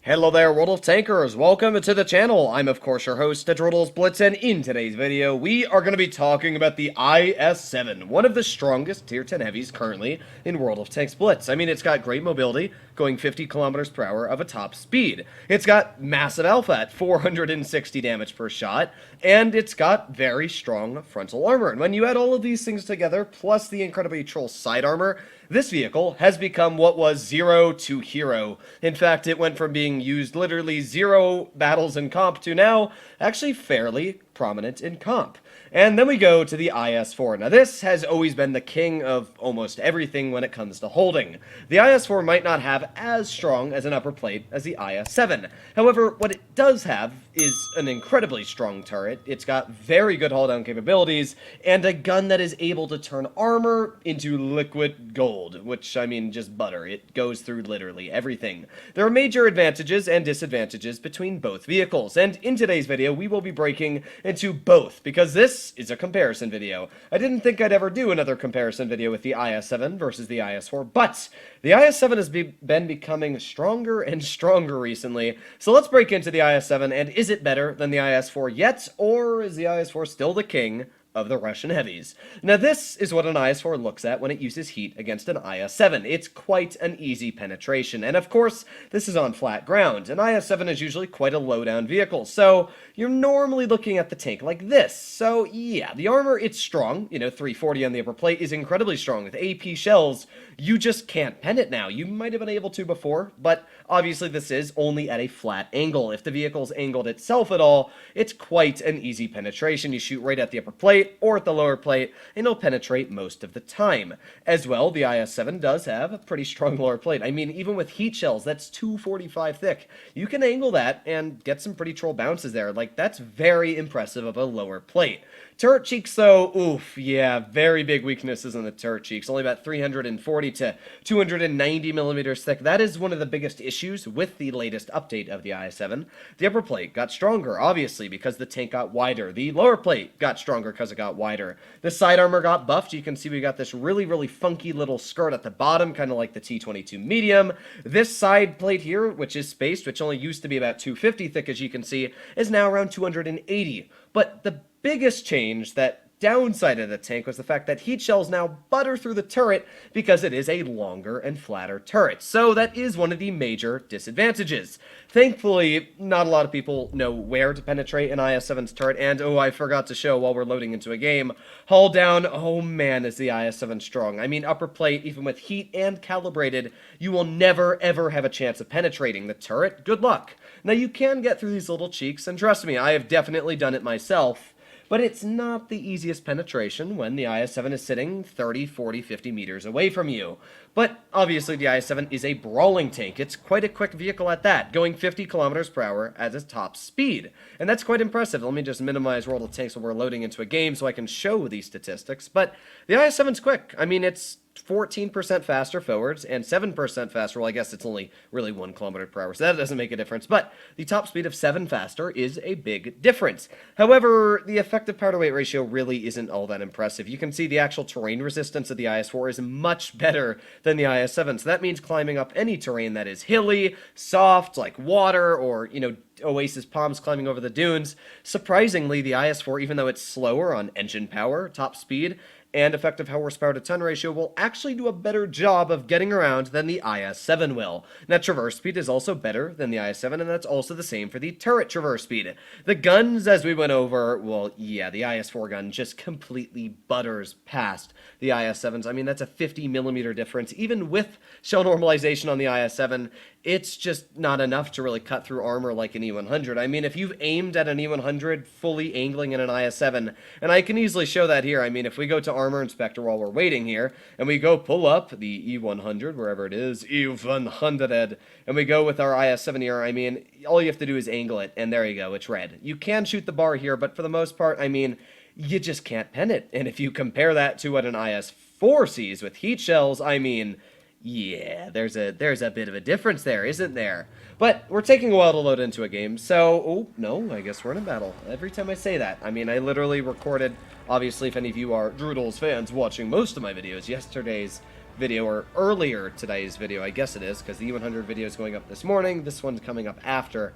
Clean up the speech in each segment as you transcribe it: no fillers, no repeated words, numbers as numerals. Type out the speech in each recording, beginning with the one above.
Hello there, World of Tankers! Welcome to the channel! I'm of course your host, Droodles Blitz, and in today's video, we are going to be talking about the IS-7, one of the strongest Tier 10 heavies currently in World of Tanks Blitz. I mean, it's got great mobility, going 50 kilometers per hour of a top speed. It's got massive alpha at 460 damage per shot, and it's got very strong frontal armor. And when you add all of these things together, plus the incredibly troll side armor, this vehicle has become what was zero to hero. In fact, it went from being used literally 0 battles in comp to now actually fairly prominent in comp. And then we go to the IS-4. Now this has always been the king of almost everything when it comes to holding. The IS-4 might not have as strong as an upper plate as the IS-7. However, what it does have is an incredibly strong turret. It's got very good hull down capabilities, and a gun that is able to turn armor into liquid gold, which, I mean, just butter. It goes through literally everything. There are major advantages and disadvantages between both vehicles, and in today's video, we will be breaking into both, because this is a comparison video. I didn't think I'd ever do another comparison video with the IS-7 versus the IS-4, but the IS-7 has been becoming stronger and stronger recently, so let's break into the IS-7, and is it better than the IS-4 yet, or is the IS-4 still the king of the Russian heavies? Now this is what an IS-4 looks at when it uses heat against an IS-7. It's quite an easy penetration, and of course, this is on flat ground. An IS-7 is usually quite a low-down vehicle, so you're normally looking at the tank like this. So yeah, the armor, it's strong. You know, 340 on the upper plate is incredibly strong. With AP shells, you just can't pen it now. You might have been able to before, but obviously this is only at a flat angle. If the vehicle's angled itself at all, it's quite an easy penetration. You shoot right at the upper plate or at the lower plate, and it'll penetrate most of the time. As well, the IS-7 does have a pretty strong lower plate. I mean, even with heat shells, that's 245 thick. You can angle that and get some pretty troll bounces there. Like, that's very impressive of a lower plate. Turret cheeks, though, oof, yeah, very big weaknesses in the turret cheeks. Only about 340 to 290 millimeters thick. That is one of the biggest issues with the latest update of the IS-7. The upper plate got stronger, obviously, because the tank got wider. The lower plate got stronger because it got wider. The side armor got buffed. You can see we got this really, really funky little skirt at the bottom, kind of like the T-22 medium. This side plate here, which is spaced, which only used to be about 250 thick, as you can see, is now around 280. But the biggest change, that downside of the tank, was the fact that heat shells now butter through the turret because it is a longer and flatter turret. So that is one of the major disadvantages. Thankfully, not a lot of people know where to penetrate an IS-7's turret, and oh, I forgot to show while we're loading into a game, hull down, oh man, is the IS-7 strong. I mean, upper plate, even with heat and calibrated, you will never ever have a chance of penetrating the turret. Good luck. Now, you can get through these little cheeks, and trust me, I have definitely done it myself, but it's not the easiest penetration when the IS-7 is sitting 30, 40, 50 meters away from you. But obviously the IS-7 is a brawling tank. It's quite a quick vehicle at that, going 50 kilometers per hour at its top speed. And that's quite impressive. Let me just minimize World of Tanks while we're loading into a game so I can show these statistics. But the IS-7's quick. I mean, it's 14% faster forwards and 7% faster. Well, I guess it's only really 1 kilometer per hour, so that doesn't make a difference. But the top speed of 7 faster is a big difference. However, the effective power-to-weight ratio really isn't all that impressive. You can see the actual terrain resistance of the IS-4 is much better than the IS-7. So that means climbing up any terrain that is hilly, soft, like water, or, you know, Oasis Palms climbing over the dunes. Surprisingly, the IS-4, even though it's slower on engine power, top speed, and effective horsepower to ton ratio, will actually do a better job of getting around than the IS-7 will. Now, traverse speed is also better than the IS-7, and that's also the same for the turret traverse speed. The guns, as we went over, well, yeah, the IS-4 gun just completely butters past the IS-7's. I mean, that's a 50 millimeter difference. Even with shell normalization on the IS-7, it's just not enough to really cut through armor like an E100. I mean, if you've aimed at an E100 fully angling in an IS-7, and I can easily show that here. I mean, if we go to Armor Inspector while we're waiting here, and we go pull up the E100, wherever it is, E100, and we go with our IS-7 here, I mean, all you have to do is angle it, and there you go, it's red. You can shoot the bar here, but for the most part, I mean, you just can't pen it. And if you compare that to what an IS-4 sees with heat shells, I mean, yeah, there's a bit of a difference there, isn't there? But we're taking a while to load into a game, so, oh, no, I guess we're in a battle. Every time I say that, I mean, I literally recorded, obviously, if any of you are Droodles fans watching most of my videos, yesterday's video, or earlier today's video, I guess it is, because the E100 video is going up this morning, this one's coming up after.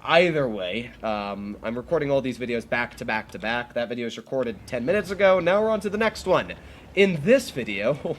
Either way, I'm recording all these videos back to back to back. That video was recorded 10 minutes ago, now we're on to the next one. In this video,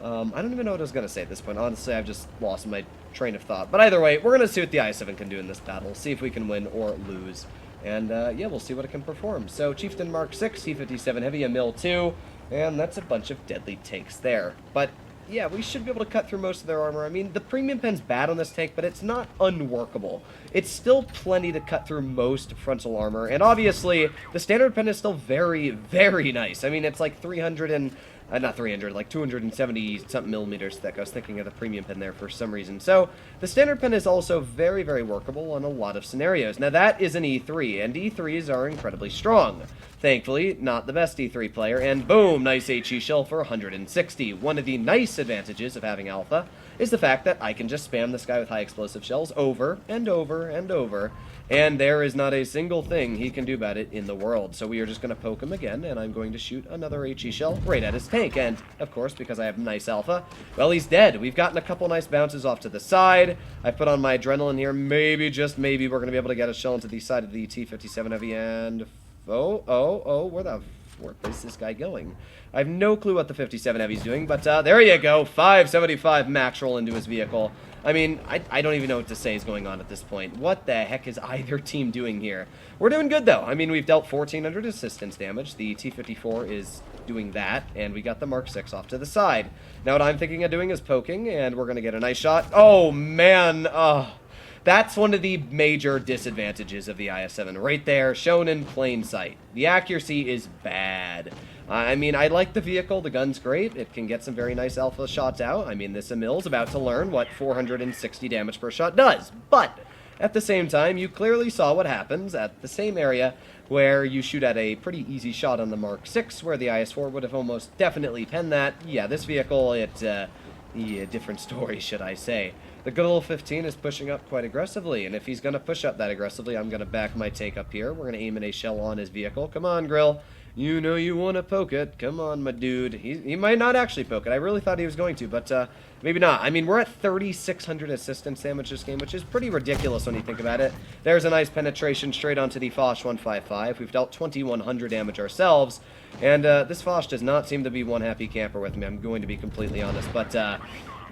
I don't even know what I was going to say at this point. Honestly, I've just lost my train of thought. But either way, we're going to see what the IS-7 can do in this battle, see if we can win or lose. And, yeah, we'll see what it can perform. So, Chieftain Mark 6, T-57 Heavy, a Mil 2, and that's a bunch of deadly tanks there. But yeah, we should be able to cut through most of their armor. I mean, the premium pen's bad on this tank, but it's not unworkable. It's still plenty to cut through most frontal armor, and obviously, the standard pen is still very, very nice. I mean, it's like 300 and... not 300, like 270-something millimeters thick. I was thinking of the premium pen there for some reason. So, the standard pen is also very, very workable on a lot of scenarios. Now, that is an E3, and E3s are incredibly strong. Thankfully, not the best E3 player, and boom, nice HE shell for 160. One of the nice advantages of having Alpha is the fact that I can just spam this guy with high explosive shells over and over and over, and there is not a single thing he can do about it in the world. So we are just going to poke him again, and I'm going to shoot another HE shell right at his tank. And, of course, because I have nice Alpha, well, he's dead. We've gotten a couple nice bounces off to the side. I put on my adrenaline here. Maybe, just maybe, we're going to be able to get a shell into the side of the T-57 Heavy, and... where is this guy going? I have no clue what the 57 Heavy's doing, but there you go. 575 max roll into his vehicle. I mean, I don't even know what to say is going on at this point. What the heck is either team doing here? We're doing good, though. I mean, we've dealt 1,400 assistance damage. The T-54 is doing that, and we got the Mark 6 off to the side. Now, what I'm thinking of doing is poking, and we're going to get a nice shot. Oh, man. That's one of the major disadvantages of the IS-7 right there, shown in plain sight. The accuracy is bad. I mean, I like the vehicle. The gun's great. It can get some very nice alpha shots out. I mean, this Emil's about to learn what 460 damage per shot does. But at the same time, you clearly saw what happens at the same area where you shoot at a pretty easy shot on the Mark 6, where the IS-4 would have almost definitely penned that. Yeah, this vehicle, yeah, different story, should I say. The good old 15 is pushing up quite aggressively, and if he's going to push up that aggressively, I'm going to back my tank up here. We're going to aim in a shell on his vehicle. Come on, Grill. You know you want to poke it. Come on, my dude. He might not actually poke it. I really thought he was going to, but maybe not. I mean, we're at 3,600 assistance damage this game, which is pretty ridiculous when you think about it. There's a nice penetration straight onto the Foch 155. We've dealt 2,100 damage ourselves, and this Foch does not seem to be one happy camper with me. I'm going to be completely honest, but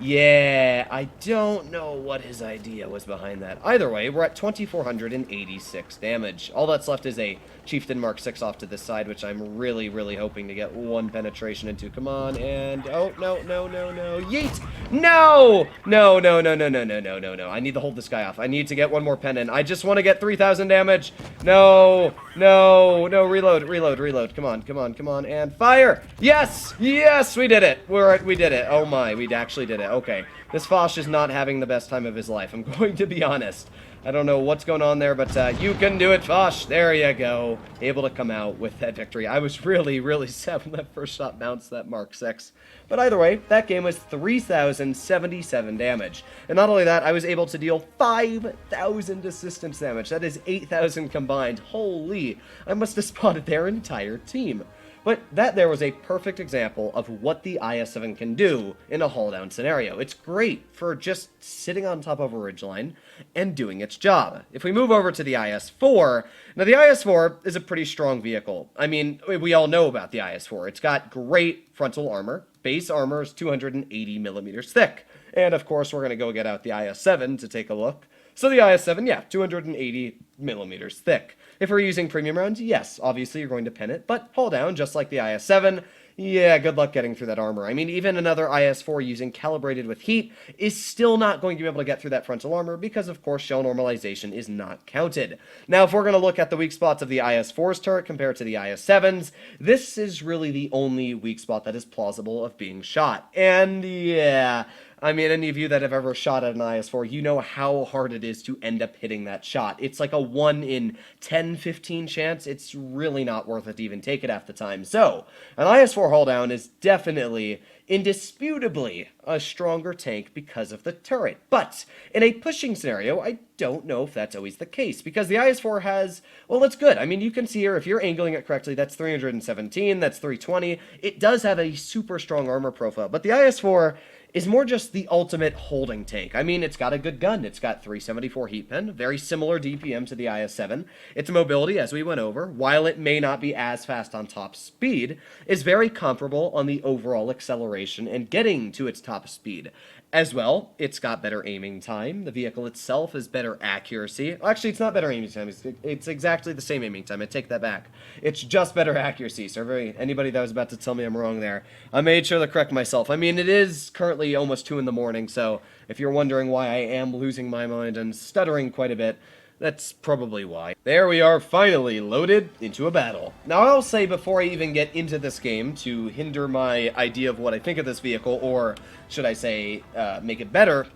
yeah, I don't know what his idea was behind that. Either way, we're at 2,486 damage. All that's left is a Chieftain Mark 6 off to this side, which I'm really, really hoping to get one penetration into. Come on, and... oh, no, no, no, no. Yeet! No! No, no, no, no, no, no, no, no, no. I need to hold this guy off. I need to get one more pen in. I just want to get 3,000 damage. No! No! No, reload, reload, reload. Come on, come on, come on, and fire! Yes! Yes! We did it! We did it. Oh my, we actually did it. Okay, this Foch is not having the best time of his life. I'm going to be honest. I don't know what's going on there, but you can do it, Foch. There you go. Able to come out with that victory. I was really, really sad when that first shot bounced that Mark 6. But either way, that game was 3,077 damage. And not only that, I was able to deal 5,000 assistance damage. That is 8,000 combined. Holy, I must have spotted their entire team. But that there was a perfect example of what the IS-7 can do in a hull-down scenario. It's great for just sitting on top of a ridgeline and doing its job. If we move over to the IS-4, now the IS-4 is a pretty strong vehicle. I mean, we all know about the IS-4. It's got great frontal armor. Base armor is 280 millimeters thick. And of course, we're going to go get out the IS-7 to take a look. So the IS-7, yeah, 280 millimeters thick. If we're using premium rounds, yes, obviously you're going to pin it, but hull down, just like the IS-7, yeah, good luck getting through that armor. I mean, even another IS-4 using calibrated with heat is still not going to be able to get through that frontal armor because, of course, shell normalization is not counted. Now, if we're going to look at the weak spots of the IS-4's turret compared to the IS-7's, this is really the only weak spot that is plausible of being shot. And, yeah, I mean, any of you that have ever shot at an IS-4, you know how hard it is to end up hitting that shot. It's like a 1 in 10, 15 chance. It's really not worth it to even take it half the time. So, an IS-4 hull down is definitely, indisputably, a stronger tank because of the turret. But in a pushing scenario, I don't know if that's always the case, because the IS-4 has, well, it's good. I mean, you can see here, if you're angling it correctly, that's 317, that's 320. It does have a super strong armor profile, but the IS-4 is more just the ultimate holding tank. I mean, it's got a good gun. It's got 374 heat pen, very similar DPM to the IS-7. Its mobility, as we went over, while it may not be as fast on top speed, is very comparable on the overall acceleration and getting to its top speed. As well, it's got better aiming time. The vehicle itself has better accuracy. Actually, it's not better aiming time. It's exactly the same aiming time. I take that back. It's just better accuracy. So anybody that was about to tell me I'm wrong there, I made sure to correct myself. I mean, it is currently almost 2 in the morning, so if you're wondering why I am losing my mind and stuttering quite a bit, that's probably why. There we are, finally loaded into a battle. Now, I'll say before I even get into this game, to hinder my idea of what I think of this vehicle, or should I say, make it better,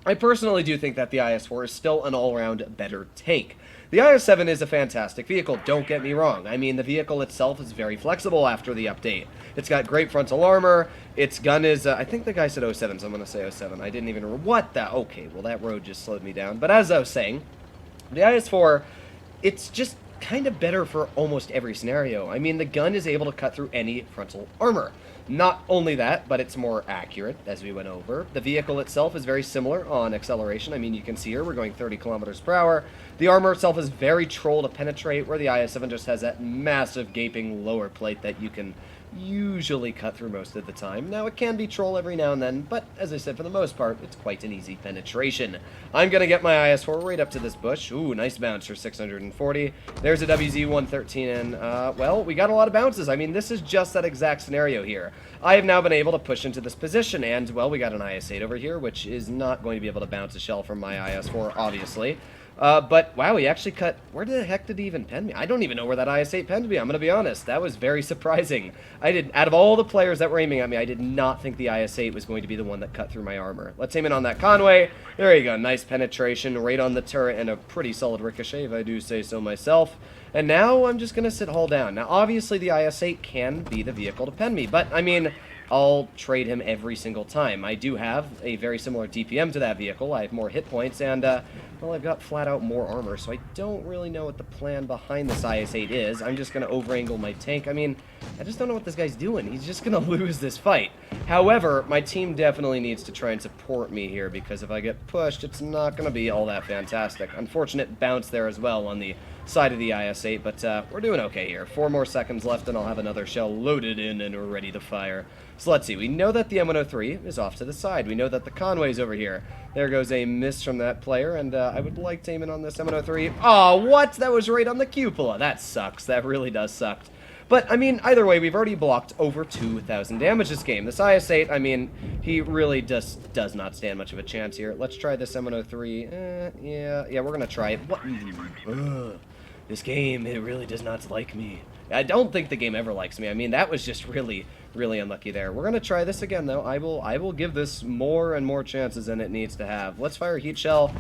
I personally do think that the IS-4 is still an all-around better tank. The IS-7 is a fantastic vehicle, don't get me wrong. I mean, the vehicle itself is very flexible after the update. It's got great frontal armor, its gun is, I think the guy said 07, so I'm going to say 07. I didn't even remember what that, okay, well that road just slowed me down. But as I was saying, the IS-4, it's just kind of better for almost every scenario. I mean, the gun is able to cut through any frontal armor. Not only that, but it's more accurate, as we went over. The vehicle itself is very similar on acceleration. I mean, you can see here, we're going 30 kilometers per hour. The armor itself is very troll to penetrate, where the IS-7 just has that massive gaping lower plate that you can usually cut through most of the time. Now, it can be troll every now and then, but as I said, for the most part, it's quite an easy penetration. I'm going to get my IS-4 right up to this bush. Ooh, nice bounce for 640. There's a WZ-113, and, well, we got a lot of bounces. I mean, this is just that exact scenario here. I have now been able to push into this position, and, well, we got an IS-8 over here, which is not going to be able to bounce a shell from my IS-4, obviously. But, wow, he actually cut... Where the heck did he even pen me? I don't even know where that IS-8 penned me, I'm going to be honest. That was very surprising. Out of all the players that were aiming at me, I did not think the IS-8 was going to be the one that cut through my armor. Let's aim in on that Conway. There you go. Nice penetration right on the turret and a pretty solid ricochet, if I do say so myself. And now I'm just going to sit hull down. Now, obviously, the IS-8 can be the vehicle to pen me, but, I mean... I'll trade him every single time. I do have a very similar DPM to that vehicle. I have more hit points, and, well, I've got flat-out more armor, so I don't really know what the plan behind this IS-8 is. I'm just going to over-angle my tank. I mean, I just don't know what this guy's doing. He's just going to lose this fight. However, my team definitely needs to try and support me here, because if I get pushed, it's not going to be all that fantastic. Unfortunate bounce there as well on the side of the IS-8, but we're doing okay here. 4 more seconds left, and I'll have another shell loaded in and ready to fire. So let's see. We know that the M103 is off to the side. We know that the Conway's over here. There goes a miss from that player, and I would like to aim in on this M103. Oh, what? That was right on the cupola. That sucks. That really does suck. But, I mean, either way, we've already blocked over 2,000 damage this game. This IS-8, I mean, he really just does not stand much of a chance here. Let's try this M103. Yeah, we're going to try it. What? This game, it really does not like me. I don't think the game ever likes me. I mean, that was just really, really unlucky there. We're going to try this again, though. I will give this more and more chances than it needs to have. Let's fire a heat shell.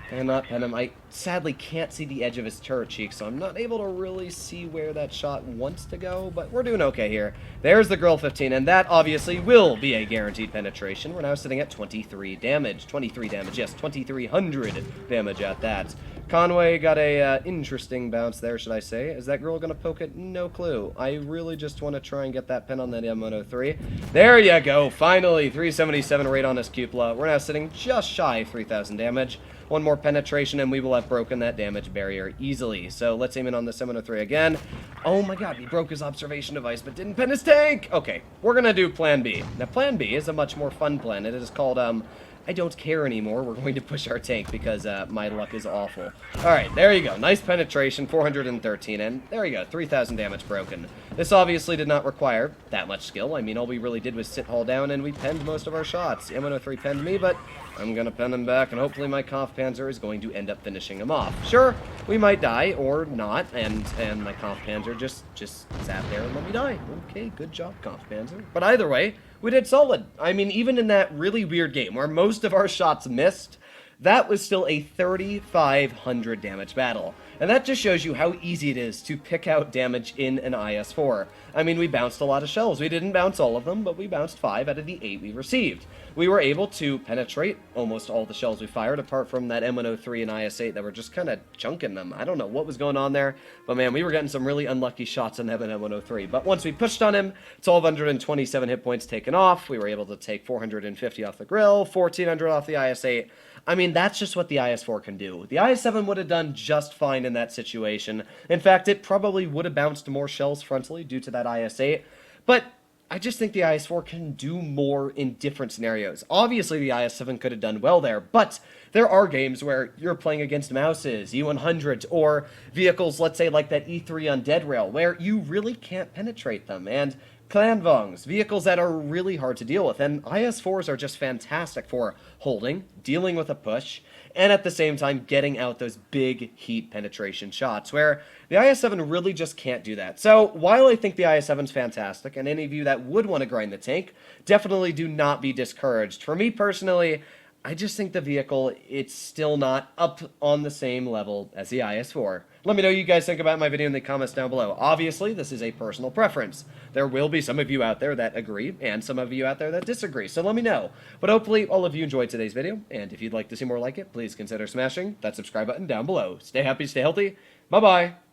And not pen him. I sadly can't see the edge of his turret cheek, so I'm not able to really see where that shot wants to go, but we're doing okay here. There's the Girl 15, and that obviously will be a guaranteed penetration. We're now sitting at 23 damage. 23 damage, yes, 2,300 damage at that. Conway got a interesting bounce there, should I say. Is that girl going to poke it? No clue. I really just want to try and get that pin on that M103. There you go. Finally, 377 right on his cupola. We're now sitting just shy of 3,000 damage. One more penetration, and we will have broken that damage barrier easily. So let's aim in on the 703 again. Oh my god, he broke his observation device, but didn't pin his tank! Okay, we're going to do Plan B. Now, Plan B is a much more fun plan. It is called, I don't care anymore. We're going to push our tank because my luck is awful. Alright, there you go. Nice penetration, 413, and there you go, 3,000 damage broken. This obviously did not require that much skill. I mean, all we really did was sit hull down, and we penned most of our shots. The M103 penned me, but I'm gonna pen him back, and hopefully my Kampfpanzer is going to end up finishing him off. Sure, we might die, or not, and my Kampfpanzer just sat there and let me die. Okay, good job, Kampfpanzer. But either way, we did solid. I mean, even in that really weird game where most of our shots missed, that was still a 3,500 damage battle. And that just shows you how easy it is to pick out damage in an IS-4. I mean, we bounced a lot of shells. We didn't bounce all of them, but we bounced 5 out of the 8 we received. We were able to penetrate almost all the shells we fired, apart from that M103 and IS-8 that were just kind of chunking them. I don't know what was going on there, but man, we were getting some really unlucky shots on M103. But once we pushed on him, 1,227 hit points taken off. We were able to take 450 off the grill, 1,400 off the IS-8. I mean, that's just what the IS-4 can do. The IS-7 would have done just fine in that situation. In fact, it probably would have bounced more shells frontally due to that IS-8. But I just think the IS-4 can do more in different scenarios. Obviously, the IS-7 could have done well there, but there are games where you're playing against Mouses, E-100s, or vehicles, let's say, like that E-3 on Dead Rail, where you really can't penetrate them. And Clanvongs, vehicles that are really hard to deal with, and IS-4s are just fantastic for holding, dealing with a push, and at the same time getting out those big heat penetration shots, where the IS-7 really just can't do that. So while I think the IS-7's fantastic, and any of you that would want to grind the tank, definitely do not be discouraged. For me personally, I just think the vehicle, it's still not up on the same level as the IS-4. Let me know what you guys think about my video in the comments down below. Obviously, this is a personal preference. There will be some of you out there that agree, and some of you out there that disagree, so let me know. But hopefully, all of you enjoyed today's video, and if you'd like to see more like it, please consider smashing that subscribe button down below. Stay happy, stay healthy. Bye-bye.